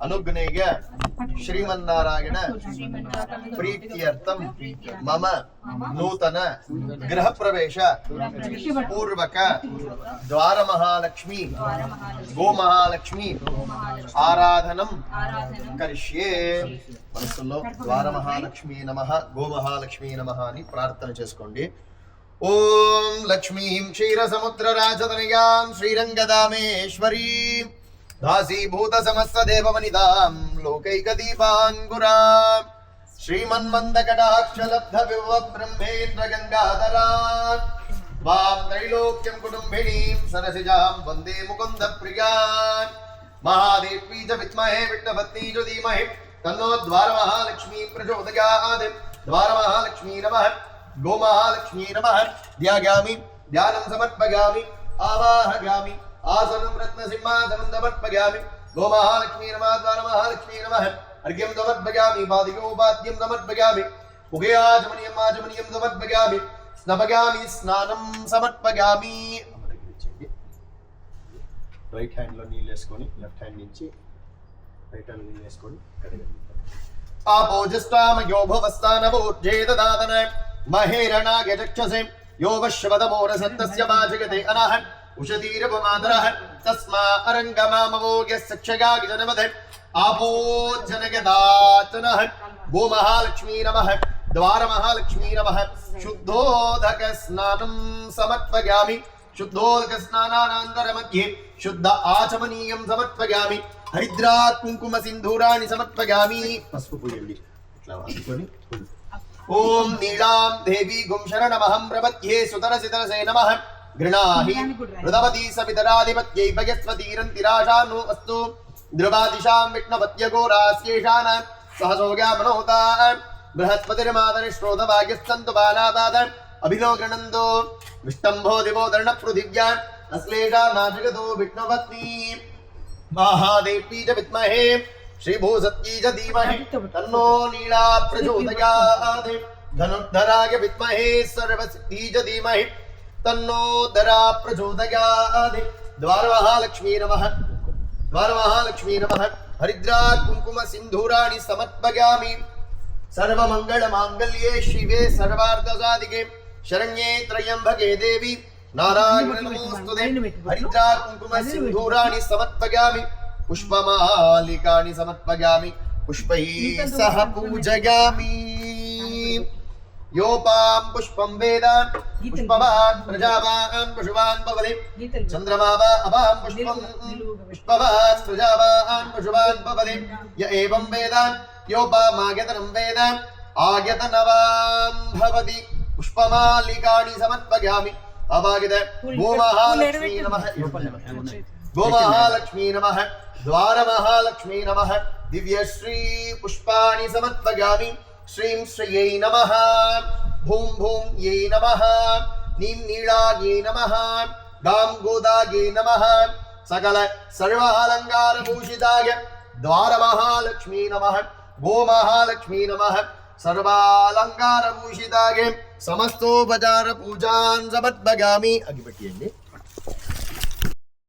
अनुग्नेय श्रीमन्नारायण प्रीत्यर्थम मम नूतन गृह प्रवेश पूर्वक द्वार महालक्ष्मी गो महालक्ष्मी आराधनम करिष्ये మనసులో ద్వార మహాలక్ష్మీ నమః గో మహాలక్ష్మీ నమః అని ప్రార్థన చేసుకోండి. ఓం లక్ష్మీం క్షీరసముద్ర రాజతనయాం శ్రీరంగదామేశ్వరీం దాసీభూత సమస్త దేవవనితాం లోకైకదీపాంకురాం శ్రీమన్మందకటాక్షలబ్ధ విభవ బ్రహ్మేంద్ర గంగాధరాం వాం త్రైలోక్యం కుటుంబినీం సరసిజాం వందే ముకుంద ప్రియాం महादेवी च विद्महे विष्णुपत्नी च धीमहि तन्नो द्वार महालक्ष्मी प्रचोदयात्. द्वार महालक्ष्मी नमः गो महालक्ष्मी नमः ध्यायामि ध्यानं समर्पयामि आवाहयामि आसनं रत्नसिंहासनं समर्पयामि. गो महालक्ष्मी नमः द्वार महालक्ष्मी नमः अर्घ्यं समर्पयामि पादयोपाद्यं समर्पयामि उभयाचमनीयम् आचमनीयं समर्पयामि स्नापयामि स्नानं समर्पयामि. రైట్ హ్యాండ్ లో నీళ్ళు వేసుకొని లెఫ్ట్ హ్యాండ్ నుంచి రైట్ హ్యాండ్ నీళ్ళు వేసుకొని ఆపోజస్టామయో భవస్థానవోర్జేదదాదన మహేరణాగచక్షసే యో వశ్వదమోరసత్తస్య వాజగతే అనః ఉషతీరపమాదరః తస్మా అరంగమామవోగ్యసక్షగాగిజనమధే ఆపోజనగదాతనః. గో మహాలక్ష్మీ నమః ద్వార మహాలక్ష్మీ నమః శుద్ధోదక స్నానం సమర్పయామి. शुद्धोदक स्नानानंतर मध्ये शुद्ध आचमनीयं समर्पयामि. हरिद्रात् कुंकुम सिंधूराणि समर्पयामि. पसुपु पूजंడి ఇట్లా వాడుకొని ओम नीलां देवी गुं शरणमहं प्रपद्ये सुतरसितरसे नमः. गृणाहि हृदवती सवितराधिपत्यै भयस्वतीरन्तिराशानो अस्तु. ध्रुवादिशां विष्णुपत्यघोरास्येषाण सहसोग्यामनोता बृहस्पतिर्मातरिश्रोतभाग्यस्तन्तु बालादाद अभिनो गृणन्तो विष्टम्भो दिवो दर्ण पृथिव्या अश्लेषा नाशगतो विष्णुपत्नी महादेवी च विद्महे श्रीभूसत्यै च धीमहि तन्नो नीला प्रचोदयात्. धनुर्धराय विद्महे सर्वसिद्धियै च धीमहि तन्नो धरा प्रचोदयात्. द्वार महालक्ष्मी नमः द्वार महालक्ष्मी नमः हरिद्रात् कुंकुम सिंधूराणि समर्पयामि. सर्वमंगल मांगल्ये शिवे सर्वार्थसाधिके शरण्ये त्र्यंबके देवी नारायण नमोस्तुते. हरिद्रात् कुंकुम सिंधूराणि समर्पयामि पुष्पमालिकानि समर्पयामि पुष्पैः सह पूजयामि. योपां पुष्पं वेद पुष्पवान् प्रजावान् पशुवान् भवति चन्द्रमा वा अपां पुष्पं पुष्पवान् प्रजावान् पशुवान् भवति. य एवं वेद योपामागतनं वेद आगतनवान् भवति. पुष्पमालिकानि समर्पयामि. अवागित गो महालक्ष्मी नमः गो महालक्ष्मी नमः द्वार महालक्ष्मी नमः दिव्यश्री पुष्पाणि समर्पयामि. श्रीं श्रियै नमः भूं भूं यै नमः नीं नीलायै नमः गां गोदायै नमः सकल सर्वालंकार भूषिताय द्वार महालक्ष्मी नमः गो महालक्ष्मी नमः सर्वालंकार भूषिताय समस्तोपचार पूजान् समर्पयामि. अग्गिपेट्टियंడి.